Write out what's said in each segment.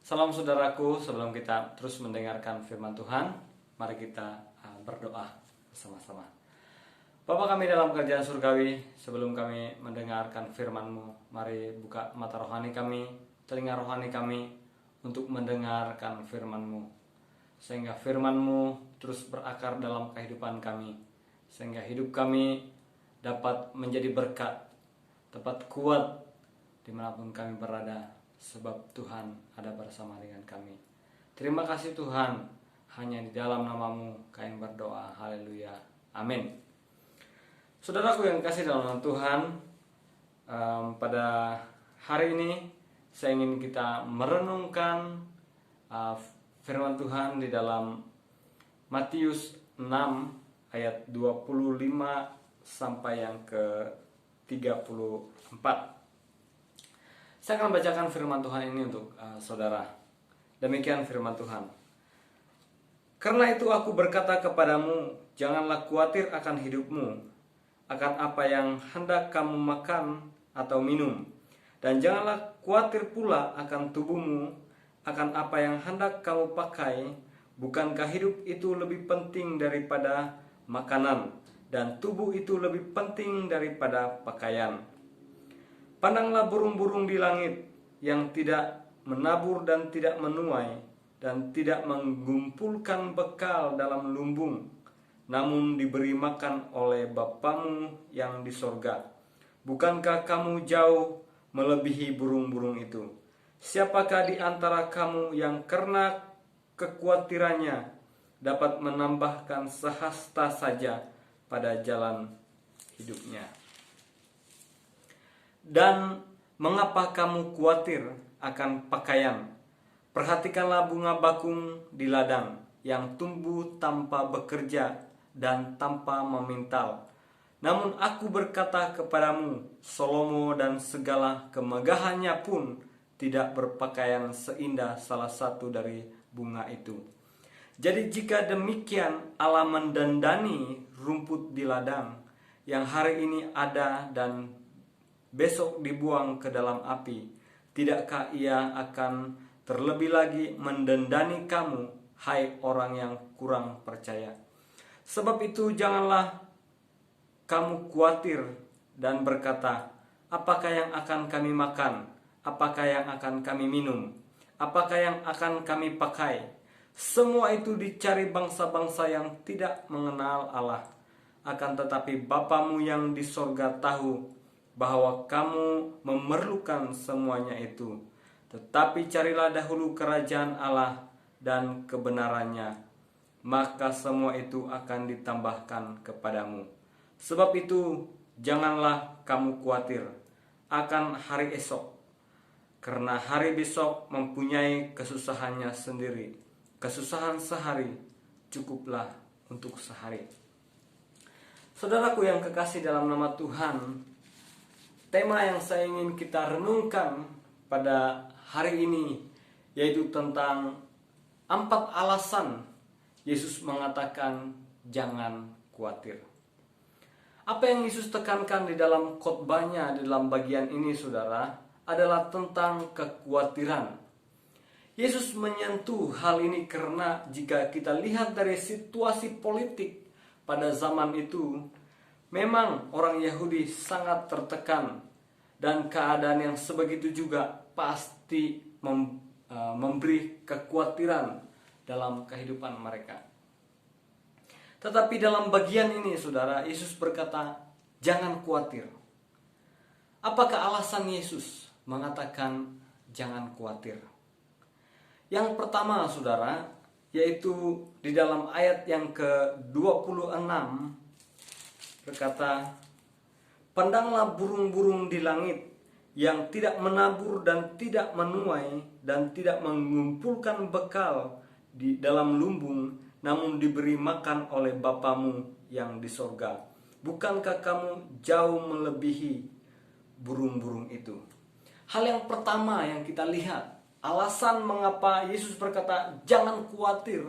Salam saudaraku, sebelum kita terus mendengarkan firman Tuhan, mari kita berdoa bersama-sama. Bapa kami dalam kerajaan surgawi, sebelum kami mendengarkan firman-Mu, mari buka mata rohani kami, telinga rohani kami untuk mendengarkan firman-Mu. Sehingga firman-Mu terus berakar dalam kehidupan kami, sehingga hidup kami dapat menjadi berkat, dapat kuat dimanapun kami berada, sebab Tuhan ada bersama dengan kami. Terima kasih Tuhan, hanya di dalam nama-Mu kami berdoa. Haleluya, amin. Saudaraku yang kasih dalam nama Tuhan, pada hari ini saya ingin kita merenungkan firman Tuhan di dalam Matius 6 ayat 25 sampai yang ke 34. Saya akan bacakan firman Tuhan ini untuk saudara. Demikian firman Tuhan. Karena itu aku berkata kepadamu, janganlah khawatir akan hidupmu, akan apa yang hendak kamu makan atau minum, dan janganlah khawatir pula akan tubuhmu, akan apa yang hendak kamu pakai. Bukankah hidup itu lebih penting daripada makanan, dan tubuh itu lebih penting daripada pakaian? Pandanglah burung-burung di langit yang tidak menabur dan tidak menuai dan tidak mengumpulkan bekal dalam lumbung, namun diberi makan oleh Bapamu yang di sorga. Bukankah kamu jauh melebihi burung-burung itu? Siapakah di antara kamu yang karena kekhawatirannya dapat menambahkan sehasta saja pada jalan hidupnya? Dan mengapa kamu khawatir akan pakaian? Perhatikanlah bunga bakung di ladang yang tumbuh tanpa bekerja dan tanpa memintal. Namun aku berkata kepadamu, Salomo dan segala kemegahannya pun tidak berpakaian seindah salah satu dari bunga itu. Jadi jika demikian Allah mendandani rumput di ladang yang hari ini ada dan besok dibuang ke dalam api, tidakkah Ia akan terlebih lagi mendandani kamu, hai orang yang kurang percaya? Sebab itu janganlah kamu khawatir dan berkata, apakah yang akan kami makan? Apakah yang akan kami minum? Apakah yang akan kami pakai? Semua itu dicari bangsa-bangsa yang tidak mengenal Allah. Akan tetapi Bapamu yang di sorga tahu bahwa kamu memerlukan semuanya itu. Tetapi carilah dahulu kerajaan Allah dan kebenarannya, maka semua itu akan ditambahkan kepadamu. Sebab itu janganlah kamu khawatir akan hari esok, karena hari besok mempunyai kesusahannya sendiri. Kesusahan sehari cukuplah untuk sehari. Saudaraku yang kekasih dalam nama Tuhan, tema yang saya ingin kita renungkan pada hari ini yaitu tentang 4 alasan Yesus mengatakan jangan khawatir. Apa yang Yesus tekankan di dalam khotbahnya di dalam bagian ini, saudara, adalah tentang kekhawatiran. Yesus menyentuh hal ini karena jika kita lihat dari situasi politik pada zaman itu, memang orang Yahudi sangat tertekan dan keadaan yang sebegitu juga pasti memberi kekhawatiran dalam kehidupan mereka. Tetapi dalam bagian ini, saudara, Yesus berkata, jangan khawatir. Apakah alasan Yesus mengatakan jangan khawatir? Yang pertama, saudara, yaitu di dalam ayat yang ke-26 berkata, pandanglah burung-burung di langit yang tidak menabur dan tidak menuai dan tidak mengumpulkan bekal di dalam lumbung, namun diberi makan oleh Bapamu yang di sorga. Bukankah kamu jauh melebihi burung-burung itu? Hal yang pertama yang kita lihat, alasan mengapa Yesus berkata jangan khawatir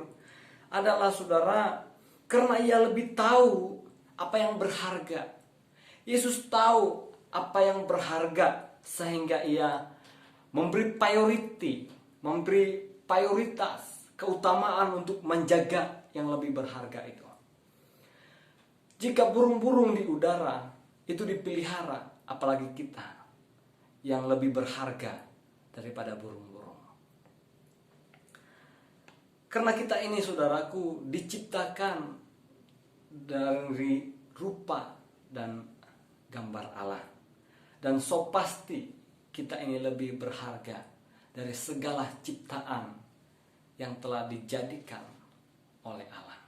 adalah, saudara, karena Ia lebih tahu apa yang berharga. Yesus tahu apa yang berharga sehingga Ia memberi priority memberi prioritas, keutamaan untuk menjaga yang lebih berharga itu. Jika burung-burung di udara itu dipelihara, apalagi kita yang lebih berharga daripada burung-burung. Karena kita ini, saudaraku, diciptakan dari rupa dan gambar Allah. Dan so pasti kita ini lebih berharga dari segala ciptaan yang telah dijadikan oleh Allah.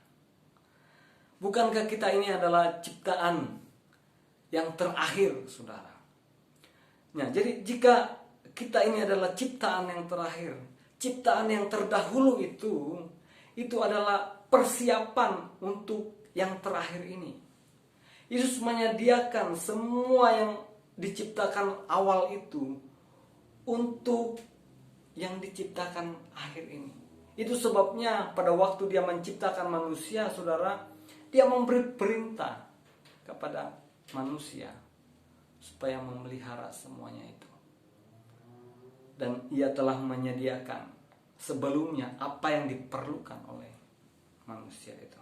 Bukankah kita ini adalah ciptaan yang terakhir, saudara? Nah, jadi jika kita ini adalah ciptaan yang terakhir, ciptaan yang terdahulu itu adalah persiapan untuk yang terakhir ini. Yesus menyediakan semua yang diciptakan awal itu untuk yang diciptakan akhir ini. Itu sebabnya pada waktu dia menciptakan manusia, saudara, dia memberi perintah kepada manusia supaya memelihara semuanya itu. Dan ia telah menyediakan sebelumnya apa yang diperlukan oleh manusia itu.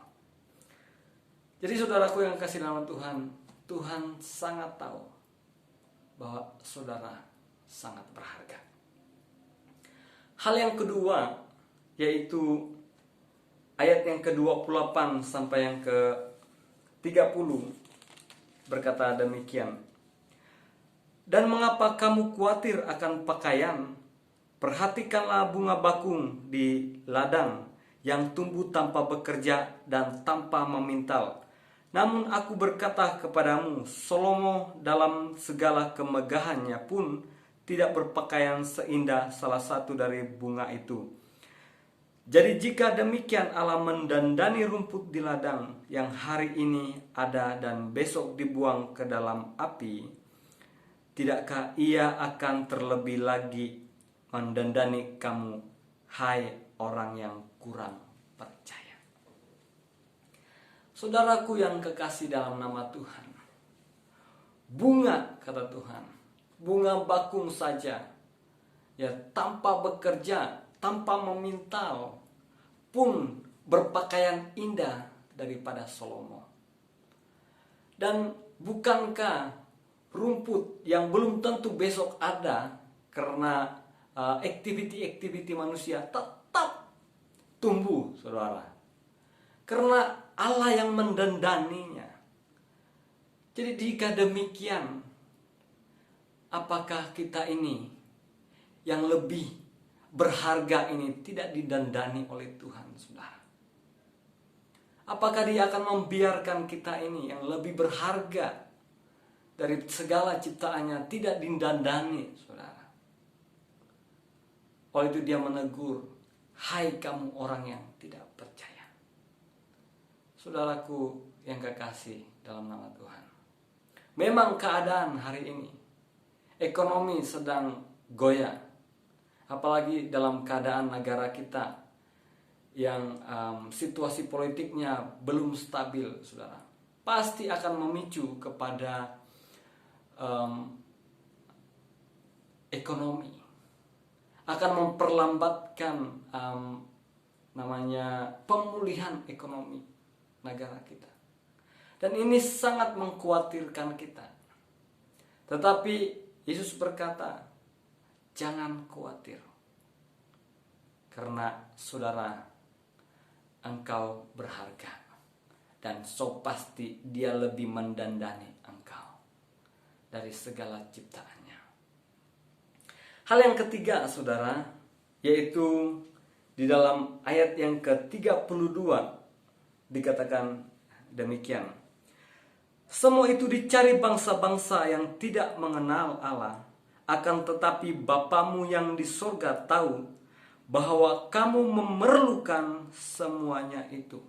Jadi saudaraku yang kasih dalam Tuhan, Tuhan sangat tahu bahwa saudara sangat berharga. Hal yang kedua, yaitu ayat yang ke-28 sampai yang ke-30 berkata demikian. Dan mengapa kamu khawatir akan pakaian? Perhatikanlah bunga bakung di ladang yang tumbuh tanpa bekerja dan tanpa memintal. Namun aku berkata kepadamu, Salomo dalam segala kemegahannya pun tidak berpakaian seindah salah satu dari bunga itu. Jadi jika demikian Allah mendandani rumput di ladang yang hari ini ada dan besok dibuang ke dalam api, tidakkah ia akan terlebih lagi mendandani kamu, hai orang yang kurang percaya? Saudaraku yang kekasih dalam nama Tuhan, bunga, kata Tuhan, bunga bakung saja, ya tanpa bekerja, tanpa memintal, pun berpakaian indah daripada Salomo. Dan bukankah rumput yang belum tentu besok ada karena aktiviti manusia tetap tumbuh, saudara, karena Allah yang mendandaninya. Jadi jika demikian, apakah kita ini yang lebih berharga ini tidak didandani oleh Tuhan, saudara? Apakah dia akan membiarkan kita ini yang lebih berharga dari segala ciptaannya tidak didandani, saudara? Oleh itu dia menegur, hai kamu orang yang tidak percaya. Saudaraku yang kekasih dalam nama Tuhan, memang keadaan hari ini, ekonomi sedang goyah. Apalagi dalam keadaan negara kita yang situasi politiknya belum stabil, saudara, pasti akan memicu kepada ekonomi, akan memperlambatkan pemulihan ekonomi negara kita. Dan ini sangat mengkhawatirkan kita. Tetapi Yesus berkata, jangan khawatir, karena saudara, engkau berharga, dan so pasti dia lebih mendandani engkau dari segala ciptaannya. Hal yang ketiga, saudara, yaitu di dalam ayat yang ke-32 dikatakan demikian. Semua itu dicari bangsa-bangsa yang tidak mengenal Allah, akan tetapi Bapamu yang di sorga tahu bahwa kamu memerlukan semuanya itu.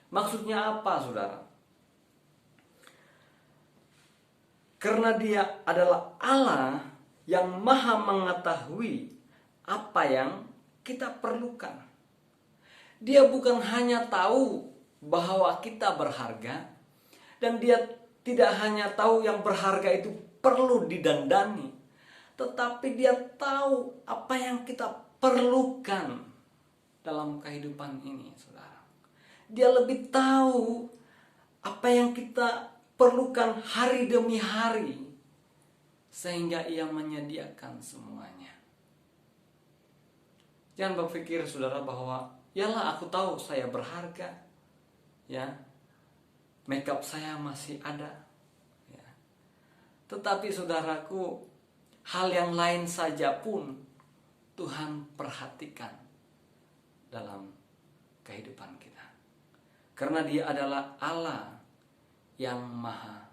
Maksudnya apa, saudara? Karena dia adalah Allah yang maha mengetahui apa yang kita perlukan. Dia bukan hanya tahu bahwa kita berharga, dan dia tidak hanya tahu yang berharga itu perlu didandani, tetapi dia tahu apa yang kita perlukan dalam kehidupan ini, saudara. Dia lebih tahu apa yang kita perlukan hari demi hari, sehingga ia menyediakan semuanya. Jangan berpikir, saudara, bahwa yalah, aku tahu saya berharga, ya, makeup saya masih ada, ya. Tetapi saudaraku, hal yang lain saja pun Tuhan perhatikan dalam kehidupan kita. Karena Dia adalah Allah yang maha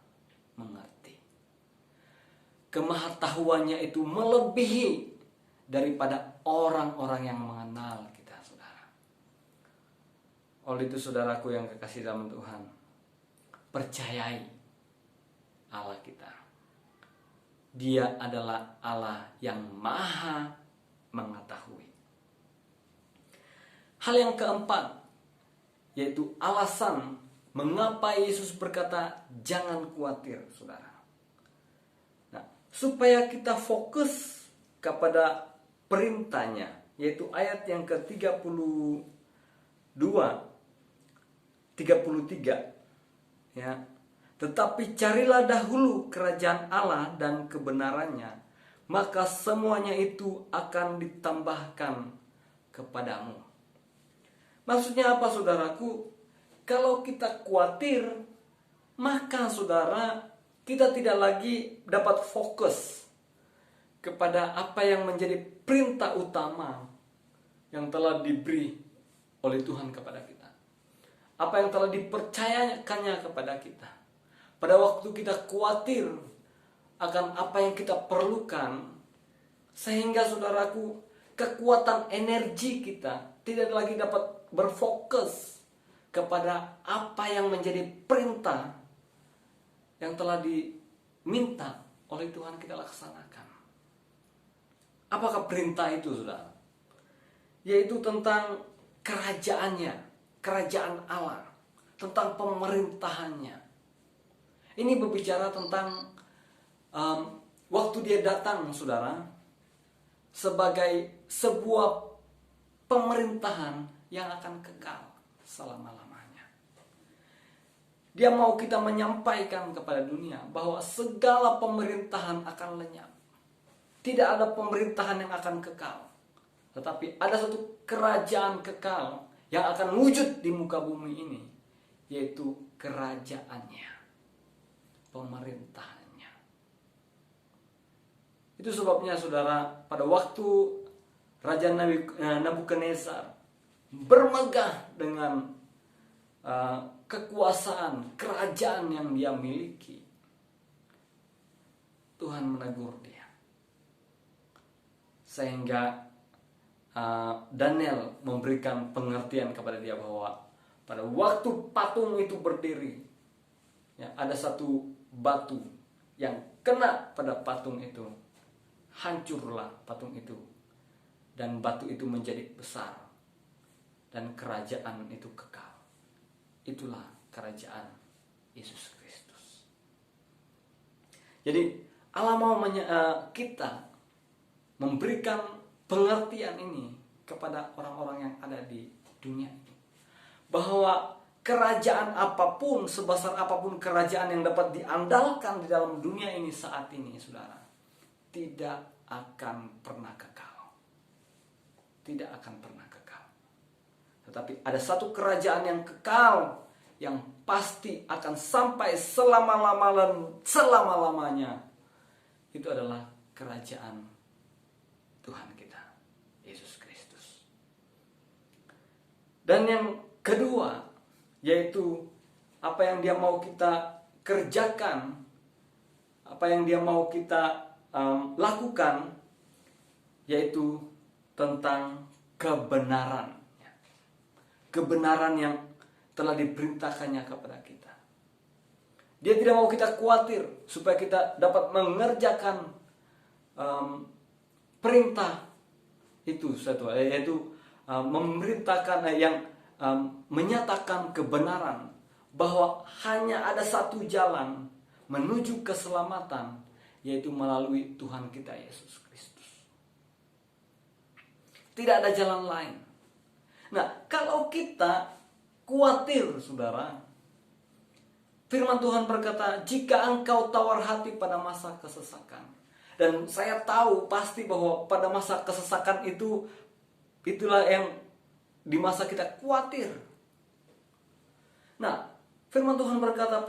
mengerti. Kemahatauannya itu melebihi daripada orang-orang yang mengenal kita, saudara. Oleh itu, saudaraku yang kekasih dalam Tuhan, percayai Allah kita. Dia adalah Allah yang maha mengetahui. Hal yang keempat, yaitu alasan mengapa Yesus berkata jangan khawatir, saudara. Nah, supaya kita fokus kepada perintahnya, yaitu ayat yang ke-32, 33, ya. Tetapi carilah dahulu kerajaan Allah dan kebenarannya, maka semuanya itu akan ditambahkan kepadamu. Maksudnya apa, saudaraku? Kalau kita khawatir, maka saudara, kita tidak lagi dapat fokus kepada apa yang menjadi perintah utama yang telah diberi oleh Tuhan kepada kita. Apa yang telah dipercayakannya kepada kita. Pada waktu kita khawatir akan apa yang kita perlukan, sehingga saudaraku, kekuatan energi kita tidak lagi dapat berfokus kepada apa yang menjadi perintah yang telah diminta oleh Tuhan kita laksanakan. Apakah perintah itu, saudara? Yaitu tentang kerajaannya, kerajaan Allah, tentang pemerintahannya. Ini berbicara tentang waktu Dia datang, saudara, sebagai sebuah pemerintahan yang akan kekal selama-lamanya. Dia mau kita menyampaikan kepada dunia bahwa segala pemerintahan akan lenyap. Tidak ada pemerintahan yang akan kekal, tetapi ada satu kerajaan kekal yang akan wujud di muka bumi ini, yaitu kerajaannya, pemerintahannya. Itu sebabnya, saudara, pada waktu Raja Nabukadnezar bermegah dengan kekuasaan, kerajaan yang dia miliki, Tuhan menegur dia. Sehingga Daniel memberikan pengertian kepada dia bahwa pada waktu patung itu berdiri, ya, ada satu batu yang kena pada patung itu, hancurlah patung itu, dan batu itu menjadi besar, dan kerajaan itu kekal. Itulah kerajaan Yesus Kristus. Jadi Allah mau kita memberikan pengertian ini kepada orang-orang yang ada di dunia ini, bahwa kerajaan apapun, sebesar apapun kerajaan yang dapat diandalkan di dalam dunia ini saat ini, saudara, tidak akan pernah kekal. Tidak akan pernah kekal. Tetapi ada satu kerajaan yang kekal, yang pasti akan sampai selama-lamanya. Itu adalah kerajaan Tuhan kita, Yesus Kristus. Dan yang kedua, yaitu apa yang Dia mau kita kerjakan, apa yang Dia mau kita lakukan, yaitu tentang kebenaran. Kebenaran yang telah diperintahkannya kepada kita. Dia tidak mau kita khawatir supaya kita dapat mengerjakan perintah itu, yaitu memerintahkan yang menyatakan kebenaran, bahwa hanya ada satu jalan menuju keselamatan, yaitu melalui Tuhan kita Yesus Kristus. Tidak ada jalan lain. Nah, kalau kita khawatir, saudara, firman Tuhan berkata, jika engkau tawar hati pada masa kesesakan. Dan saya tahu pasti bahwa pada masa kesesakan itulah yang di masa kita khawatir. Nah, firman Tuhan berkata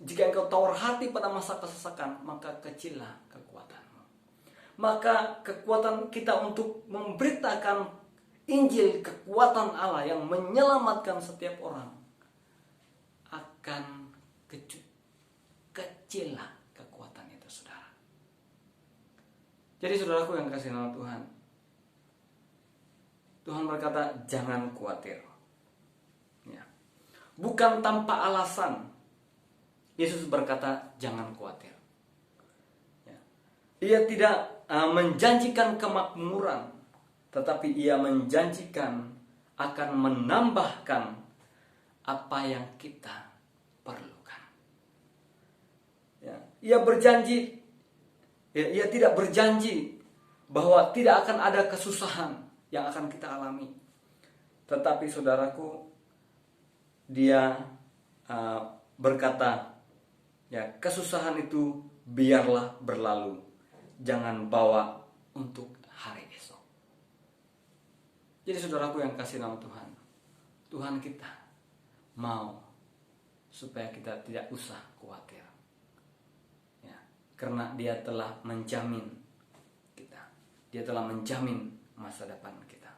jika engkau tawar hati pada masa kesesakan, maka kecillah kekuatanmu. Maka kekuatan kita untuk memberitakan Injil, kekuatan Allah yang menyelamatkan setiap orang, akan kecillah kekuatan itu, saudara. Jadi saudaraku yang kasih nama Tuhan, Tuhan berkata jangan khawatir. Ya. Bukan tanpa alasan Yesus berkata jangan khawatir. Ya. Ia tidak menjanjikan kemakmuran, tetapi ia menjanjikan akan menambahkan apa yang kita perlukan. Ya. Ia berjanji, ia tidak berjanji bahwa tidak akan ada kesusahan yang akan kita alami. Tetapi saudaraku, dia berkata, ya, kesusahan itu biarlah berlalu, jangan bawa untuk hari esok. Jadi saudaraku yang kasih nama Tuhan, Tuhan kita mau supaya kita tidak usah khawatir, ya, karena dia telah menjamin kita, dia telah menjamin masa depan kita.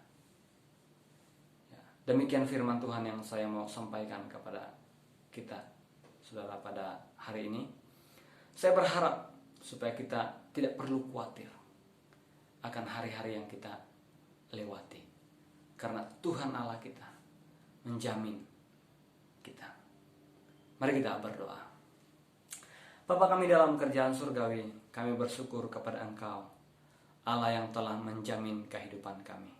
Ya, demikian firman Tuhan yang saya mau sampaikan kepada kita, saudara, pada hari ini. Saya berharap supaya kita tidak perlu khawatir akan hari-hari yang kita lewati, karena Tuhan Allah kita menjamin kita. Mari kita berdoa. Bapa kami dalam kerjaan surgawi, kami bersyukur kepada Engkau, Allah yang telah menjamin kehidupan kami.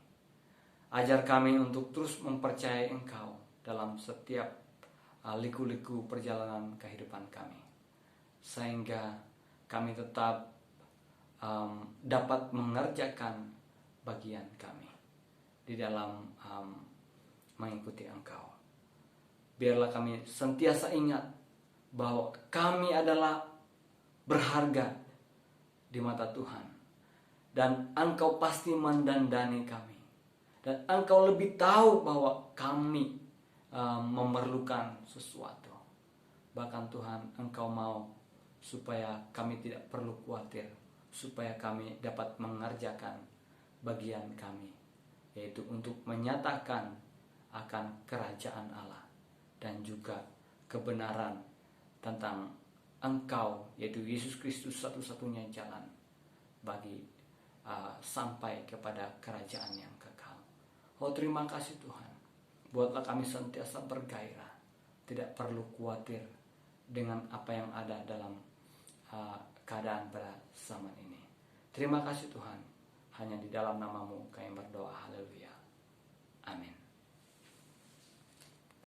Ajar kami untuk terus mempercayai Engkau dalam setiap liku-liku perjalanan kehidupan kami, sehingga kami tetap dapat mengerjakan bagian kami di dalam mengikuti Engkau. Biarlah kami sentiasa ingat bahwa kami adalah berharga di mata Tuhan, dan Engkau pasti mendandani kami, dan Engkau lebih tahu bahwa kami memerlukan sesuatu. Bahkan Tuhan, Engkau mau supaya kami tidak perlu khawatir, supaya kami dapat mengerjakan bagian kami, yaitu untuk menyatakan akan kerajaan Allah dan juga kebenaran tentang Engkau, yaitu Yesus Kristus satu-satunya jalan bagi sampai kepada kerajaan yang kekal. Oh, terima kasih Tuhan. Buatlah kami sentiasa bergairah, tidak perlu khawatir dengan apa yang ada dalam keadaan pada zaman ini. Terima kasih Tuhan. Hanya di dalam nama-Mu kami berdoa. Haleluya. Amin.